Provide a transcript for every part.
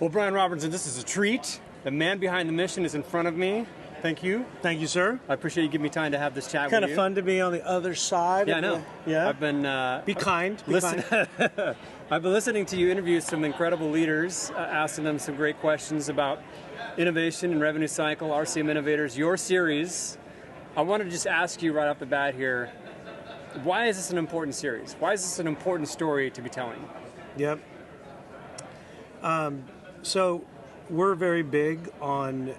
Well, Brian Robertson, this is a treat. The man behind the mission is in front of me. Thank you. Thank you, sir. I appreciate you giving me time to have this chat with you. Kind of fun to be on the other side. Yeah, I know. Yeah. I've been... be kind. I've been listening to you interview some incredible leaders, asking them some great questions about innovation and revenue cycle, RCM Innovators, your series. I want to just ask you right off the bat here, why is this an important series? Why is this an important story to be telling? Yep. So we're very big on,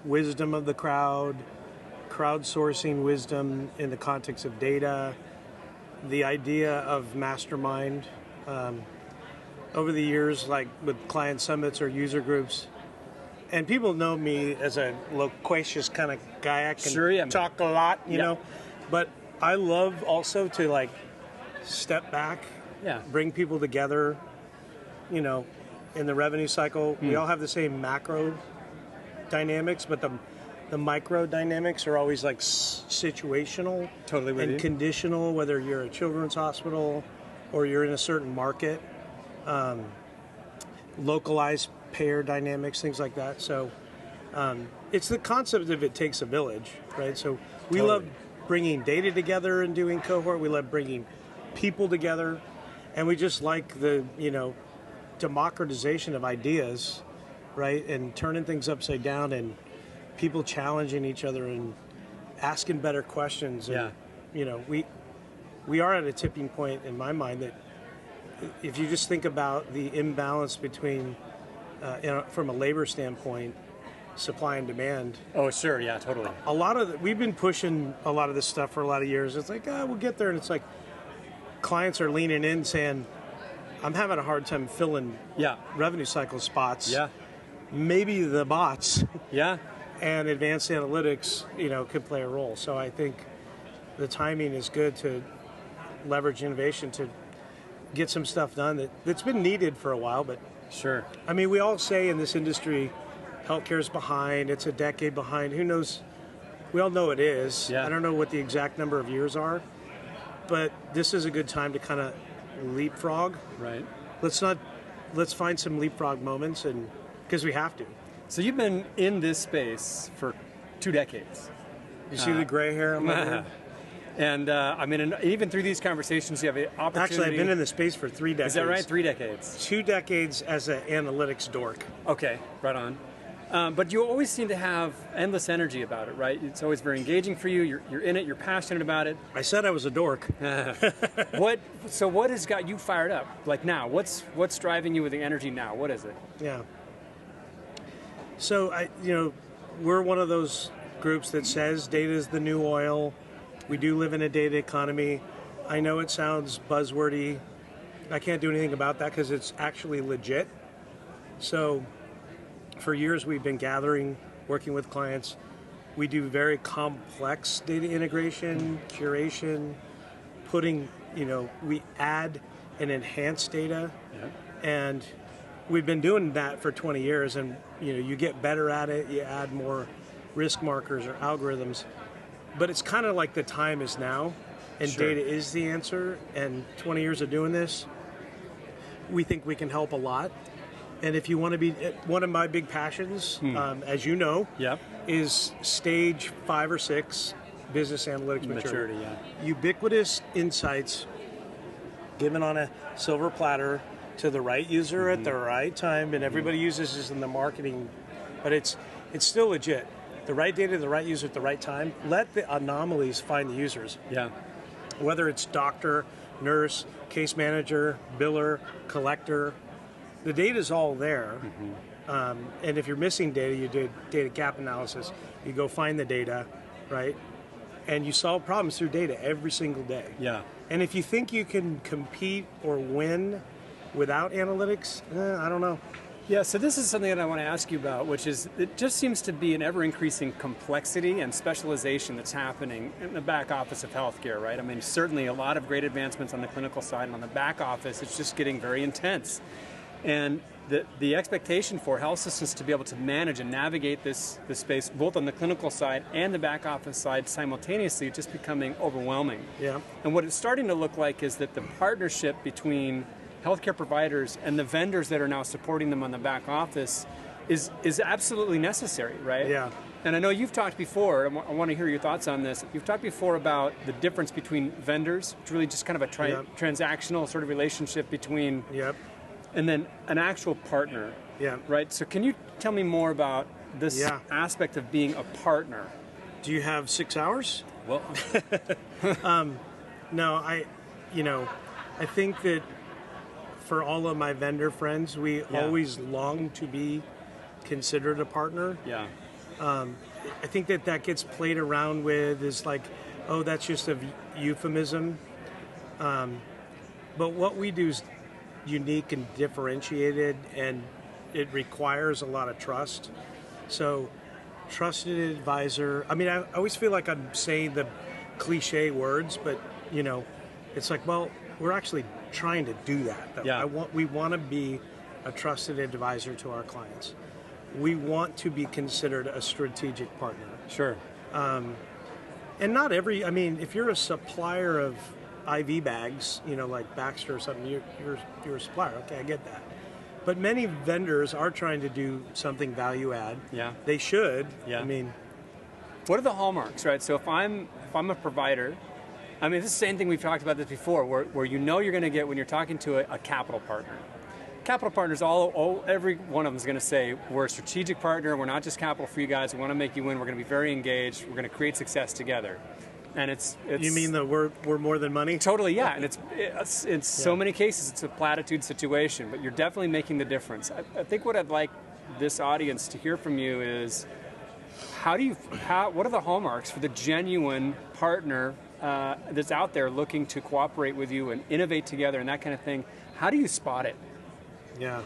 wisdom of the crowd, crowdsourcing wisdom in the context of data, the idea of mastermind. Over the years, like with client summits or user groups, and people know me as a loquacious kind of guy. I can talk a lot, you know, but I love also to step back, bring people together, in the revenue cycle. We all have the same macro dynamics, but the micro dynamics are always situational, and conditional, whether you're a children's hospital or you're in a certain market, localized payer dynamics, things like that. So it's the concept of it takes a village, right? So we love bringing data together and doing cohort. We love bringing people together, and we just like the democratization of ideas, right? And turning things upside down and people challenging each other and asking better questions. And, we are at a tipping point in my mind that if you just think about the imbalance between, from a labor standpoint, supply and demand. Oh, sure, yeah, totally. We've been pushing a lot of this stuff for a lot of years. It's we'll get there, and it's clients are leaning in saying, I'm having a hard time filling revenue cycle spots. Yeah. Maybe the bots. Yeah. And advanced analytics, could play a role. So I think the timing is good to leverage innovation to get some stuff done that's been needed for a while. But sure. I mean, we all say in this industry, healthcare's behind. It's a decade behind. Who knows? We all know it is. Yeah. I don't know what the exact number of years are, but this is a good time to kind of leapfrog. Right. Let's find some leapfrog moments, and because we have to. So you've been in this space for 2 decades. You see the gray hair on my head? And even through these conversations, you have an opportunity. Actually, I've been in the space for 3 decades. Is that right? 3 decades. 2 decades as an analytics dork. Okay, right on. But you always seem to have endless energy about it, right? It's always very engaging for you. You're in it. You're passionate about it. I said I was a dork. What has got you fired up? Now, what's driving you with the energy now? What is it? Yeah. So we're one of those groups that says data is the new oil. We do live in a data economy. I know it sounds buzzwordy. I can't do anything about that because it's actually legit. So for years we've been gathering, working with clients. We do very complex data integration, curation, we add and enhance data. Yeah. And we've been doing that for 20 years, and you get better at it, you add more risk markers or algorithms. But it's kind of like the time is now, and data is the answer, and 20 years of doing this, we think we can help a lot. And if you want to be, one of my big passions, as you know, is stage 5 or 6 business analytics maturity. Ubiquitous insights given on a silver platter to the right user at the right time, and everybody uses this in the marketing, but it's still legit. The right data, the right user at the right time. Let the anomalies find the users. Yeah. Whether it's doctor, nurse, case manager, biller, collector, the data's all there. And if you're missing data, you do data gap analysis. You go find the data, right? And you solve problems through data every single day. Yeah. And if you think you can compete or win without analytics, I don't know. Yeah, so this is something that I want to ask you about, which is it just seems to be an ever-increasing complexity and specialization that's happening in the back office of healthcare, right? I mean, certainly a lot of great advancements on the clinical side, and on the back office, it's just getting very intense. And the expectation for health systems to be able to manage and navigate this space, both on the clinical side and the back office side simultaneously, just becoming overwhelming. Yeah. And what it's starting to look like is that the partnership between healthcare providers and the vendors that are now supporting them on the back office is absolutely necessary, right? Yeah. And I know you've talked before, I want to hear your thoughts on this. You've talked before about the difference between vendors, which really just kind of a transactional sort of relationship between, and then an actual partner, right? So can you tell me more about this aspect of being a partner? Do you have 6 hours? Well, no, I think that for all of my vendor friends, we always long to be considered a partner. Yeah. I think that gets played around with is like, oh, that's just a euphemism. But what we do is unique and differentiated, and it requires a lot of trust. So, trusted advisor. I mean, I always feel like I'm saying the cliche words, but it's like, well, we're actually trying to do that. Though. Yeah. We want to be a trusted advisor to our clients. We want to be considered a strategic partner. Sure. And not every. I mean, if you're a supplier of IV bags, like Baxter or something, you're a supplier. Okay, I get that. But many vendors are trying to do something value add. Yeah. They should. Yeah. I mean, what are the hallmarks, right? So if I'm a provider, I mean, this is the same thing we've talked about this before, where you're going to get when you're talking to a capital partner. Capital partners, every one of them is going to say, we're a strategic partner, we're not just capital for you guys, we want to make you win, we're going to be very engaged, we're going to create success together. And it's you mean that we're more than money? Totally, yeah. And it's in so many cases, it's a platitude situation, but you're definitely making the difference. I think what I'd like this audience to hear from you is, what are the hallmarks for the genuine partner that's out there looking to cooperate with you and innovate together and that kind of thing? How do you spot it? Yeah.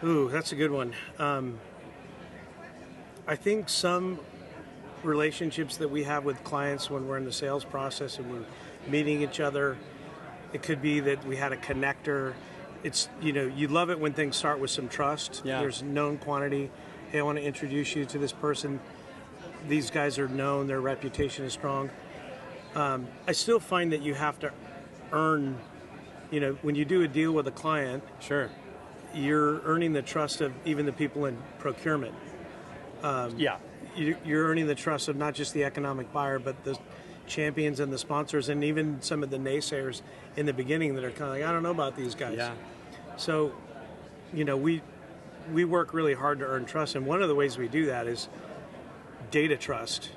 Ooh, that's a good one. I think some relationships that we have with clients when we're in the sales process and we're meeting each other, it could be that we had a connector. It's, you love it when things start with some trust. Yeah. There's known quantity. Hey, I want to introduce you to this person. These guys are known. Their reputation is strong. I still find that you have to earn, when you do a deal with a client, sure, you're earning the trust of even the people in procurement. You're earning the trust of not just the economic buyer, but the champions and the sponsors, and even some of the naysayers in the beginning that are kind of like, I don't know about these guys. Yeah. So, we work really hard to earn trust, and one of the ways we do that is data trust.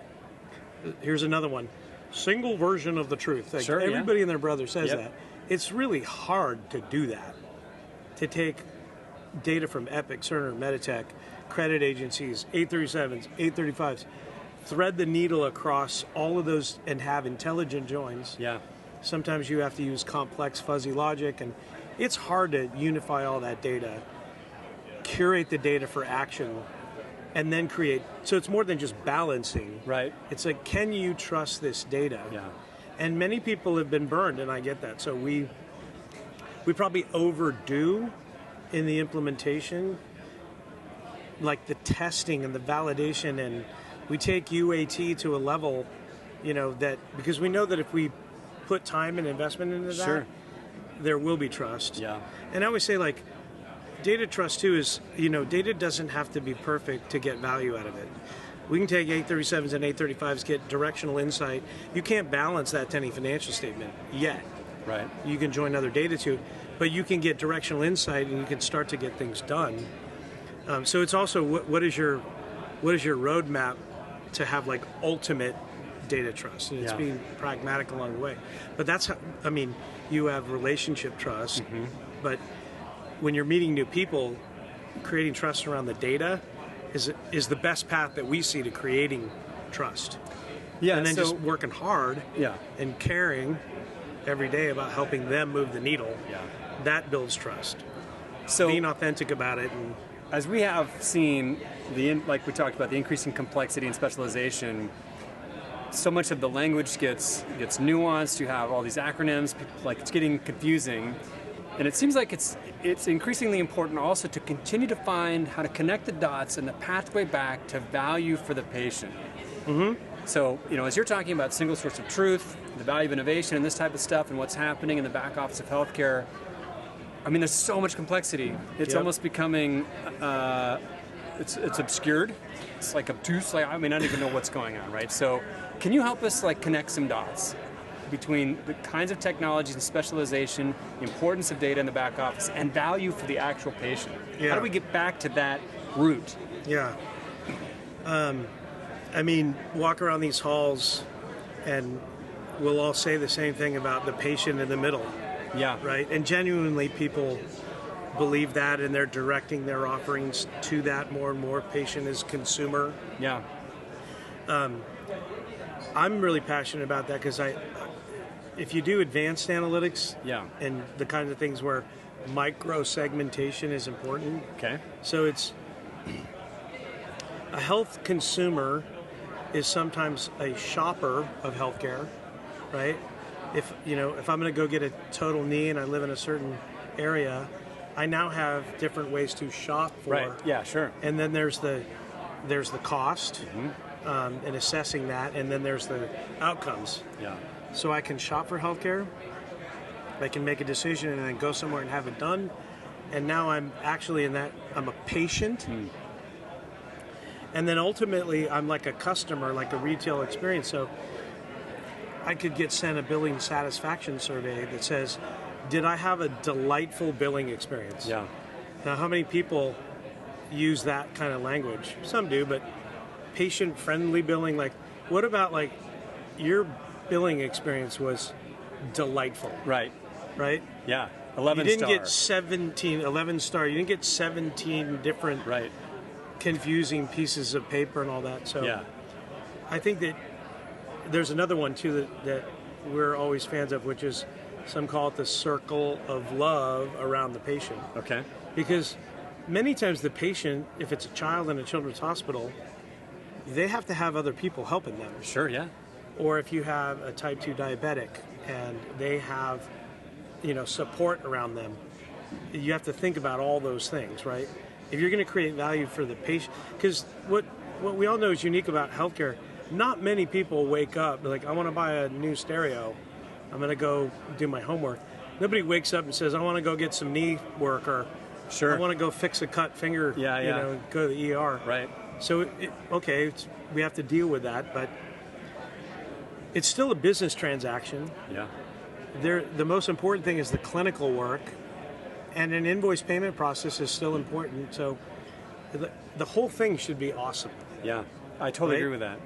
Here's another one. Single version of the truth. Like sure, everybody and their brother says that. It's really hard to do that. To take data from Epic, Cerner, Meditech, credit agencies, 837s, 835s, thread the needle across all of those and have intelligent joins. Yeah. Sometimes you have to use complex fuzzy logic, and it's hard to unify all that data, curate the data for action, and then create. So it's more than just balancing. Right. It's like, can you trust this data? Yeah. And many people have been burned, and I get that. So we probably overdo in the implementation, like the testing and the validation, and we take UAT to a level, that because we know that if we put time and investment into that, sure, there will be trust. Yeah. And I always say, like, data trust too is, data doesn't have to be perfect to get value out of it. We can take 837s and 835s, get directional insight. You can't balance that to any financial statement yet. Right. You can join other data to it, but you can get directional insight and you can start to get things done. So it's also what is your roadmap to have like ultimate data trust, and it's being pragmatic along the way. But that's how, you have relationship trust, but when you're meeting new people, creating trust around the data is the best path that we see to creating trust. Yeah, and then just working hard and caring every day about helping them move the needle. Yeah, that builds trust. So being authentic about it. And as we have seen, like we talked about, the increasing complexity and specialization, so much of the language gets nuanced. You have all these acronyms, like it's getting confusing. And it seems like it's increasingly important also to continue to find how to connect the dots and the pathway back to value for the patient. Mm-hmm. So, as you're talking about single source of truth, the value of innovation and this type of stuff and what's happening in the back office of healthcare, I mean, there's so much complexity. It's almost becoming, it's obscured. It's like obtuse. Like, I mean, I don't even know what's going on, right? So can you help us like connect some dots between the kinds of technologies and specialization, the importance of data in the back office, and value for the actual patient? Yeah. How do we get back to that root? Yeah. I mean, walk around these halls and we'll all say the same thing about the patient in the middle. Yeah. Right? And genuinely people believe that, and they're directing their offerings to that more and more. Patient as consumer. Yeah. I'm really passionate about that because if you do advanced analytics and the kinds of things where micro segmentation is important. Okay. So it's a health consumer is sometimes a shopper of healthcare, right? If I'm going to go get a total knee and I live in a certain area, I now have different ways to shop for. Right. Yeah. Sure. And then there's the cost and assessing that, and then there's the outcomes. Yeah. So I can shop for healthcare. I can make a decision and then go somewhere and have it done. And now I'm actually I'm a patient. And then ultimately I'm like a customer, like a retail experience. So I could get sent a billing satisfaction survey that says, did I have a delightful billing experience? Yeah. Now, how many people use that kind of language? Some do, but patient-friendly billing, like, what about, like, your billing experience was delightful? Right. Right? Yeah. 11 You didn't star. get 11 star. You didn't get 17 different confusing pieces of paper and all that. So I think that there's another one, too, that we're always fans of, which is some call it the circle of love around the patient. Okay. Because many times the patient, if it's a child in a children's hospital, they have to have other people helping them. Sure, yeah. Or if you have a type 2 diabetic and they have, support around them, you have to think about all those things, right? If you're going to create value for the patient, because what we all know is unique about healthcare, not many people wake up like, I want to buy a new stereo. I'm going to go do my homework. Nobody wakes up and says, I want to go get some knee work, or I want to go fix a cut finger, go to the ER. Right. So, we have to deal with that, but it's still a business transaction. Yeah. The most important thing is the clinical work, and an invoice payment process is still important. So the whole thing should be awesome. Yeah, I totally agree with that.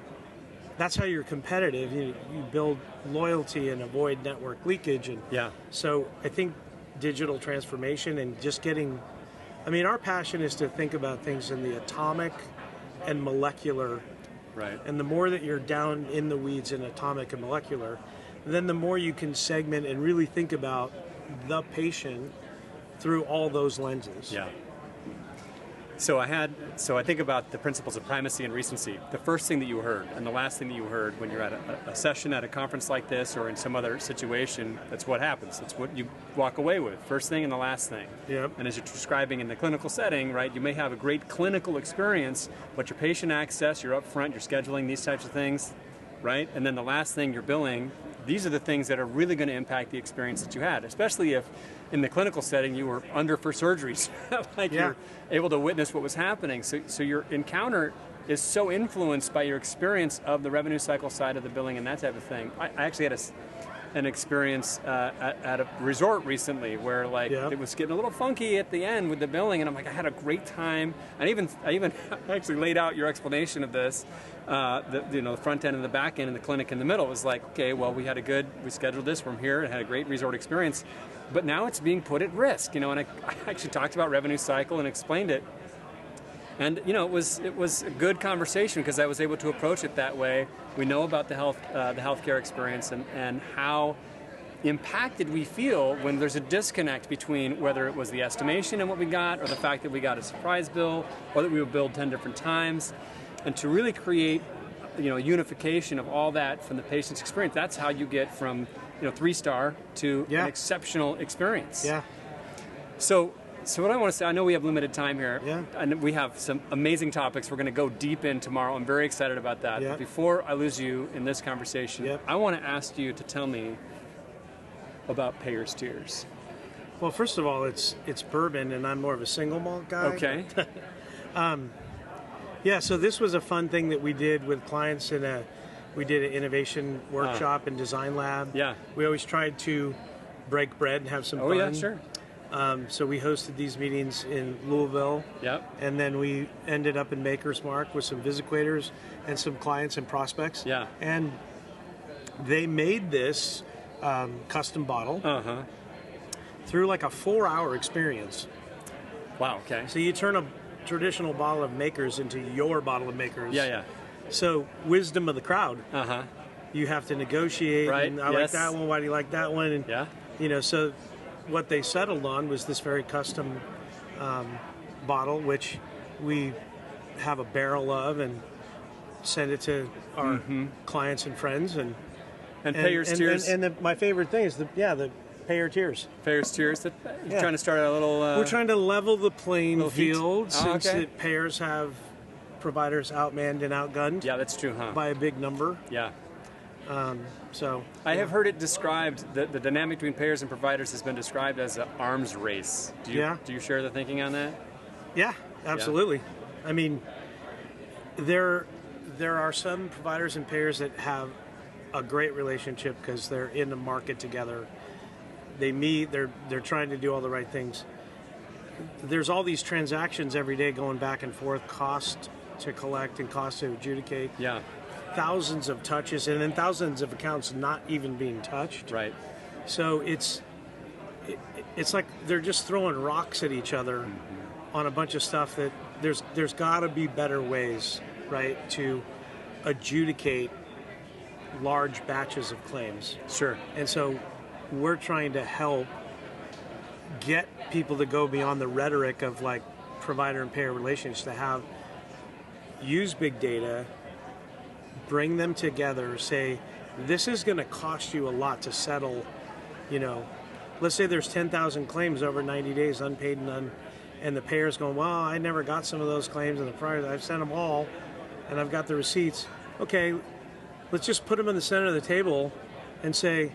That's how you're competitive. You build loyalty and avoid network leakage. And so I think digital transformation and just our passion is to think about things in the atomic and molecular. Right. And the more that you're down in the weeds in atomic and molecular, then the more you can segment and really think about the patient through all those lenses. Yeah. So I think about the principles of primacy and recency. The first thing that you heard and the last thing that you heard when you're at a session at a conference like this or in some other situation, that's what happens. That's what you walk away with. First thing and the last thing. Yep. And as you're describing in the clinical setting, right, you may have a great clinical experience, but your patient access, you're up front, you're scheduling, these types of things, right? And then the last thing, you're billing. These are the things that are really going to impact the experience that you had, especially if in the clinical setting you were under for surgeries. You're able to witness what was happening. So your encounter is so influenced by your experience of the revenue cycle side of the billing and that type of thing. I actually had an experience at a resort recently where it was getting a little funky at the end with the billing, and I'm like, I had a great time. And I even actually laid out your explanation of this. The front end and the back end and the clinic in the middle. It was like, okay, well, we scheduled this from here and had a great resort experience, but now it's being put at risk, and I actually talked about revenue cycle and explained it. And it was a good conversation because I was able to approach it that way. We know about the healthcare experience and how impacted we feel when there's a disconnect between whether it was the estimation and what we got, or the fact that we got a surprise bill, or that we were billed 10 different times. And to really create, unification of all that from the patient's experience, that's how you get from, 3-star to an exceptional experience. Yeah. So what I want to say, I know we have limited time here, and we have some amazing topics we're going to go deep in tomorrow. I'm very excited about that. But before I lose you in this conversation, I want to ask you to tell me about payers' tiers. Well, first of all, it's bourbon, and I'm more of a single malt guy. Okay. Yeah, so this was a fun thing that we did with clients we did an innovation workshop and design lab. Yeah. We always tried to break bread and have some fun. Oh, yeah, sure. So we hosted these meetings in Louisville. Yep. And then we ended up in Maker's Mark with some VisiQuaters and some clients and prospects. Yeah. And they made this custom bottle through like a 4-hour experience. Wow, okay. So you turn a traditional bottle of Maker's into your bottle of Maker's. Yeah, yeah. So wisdom of the crowd. Uh-huh. You have to negotiate. Right, And I like that one. Why do you like that one? And, Yeah. you know, so what they settled on was this very custom bottle, which we have a barrel of and send it to our clients and friends. And Payers Tears. And my favorite thing is the Payer Tears. Payers Tears. You're trying to start a little... We're trying to level the playing field since okay. that payers have providers outmanned and outgunned. Yeah, that's true, huh? By a big number. Yeah. So I have heard it described, the dynamic between payers and providers has been described as an arms race. Do you share the thinking on that? Yeah, absolutely. Yeah. I mean, there are some providers and payers that have a great relationship because they're in the market together. They meet, they're trying to do all the right things. There's all these transactions every day going back and forth, cost to collect and cost to adjudicate. Yeah. Thousands of touches and then thousands of accounts not even being touched. Right. So it's like they're just throwing rocks at each other on a bunch of stuff that there's got to be better ways, right, to adjudicate large batches of claims. Sure. And so we're trying to help get people to go beyond the rhetoric of like provider and payer relations to use big data, bring them together, say, this is going to cost you a lot to settle, let's say there's 10,000 claims over 90 days, unpaid and the payer's going, well, I never got some of those claims and the prior, I've sent them all and I've got the receipts. Okay, let's just put them in the center of the table and say,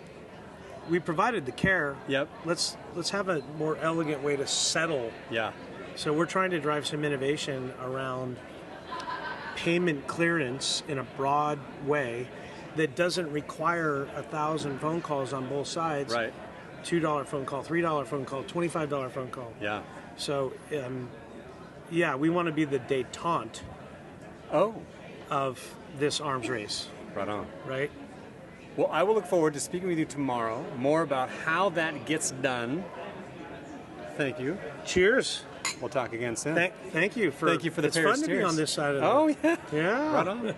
we provided the care. Yep. Let's have a more elegant way to settle. Yeah. So we're trying to drive some innovation around payment clearance in a broad way that doesn't require 1,000 phone calls on both sides. Right. $2 phone call, $3 phone call, $25 phone call. Yeah. So, we want to be the détente of this arms race. Right on. Right? Well, I will look forward to speaking with you tomorrow more about how that gets done. Thank you. Cheers. We'll talk again soon. Thank you for the It's fun to be on this side of the... Oh, yeah. Yeah. Right on.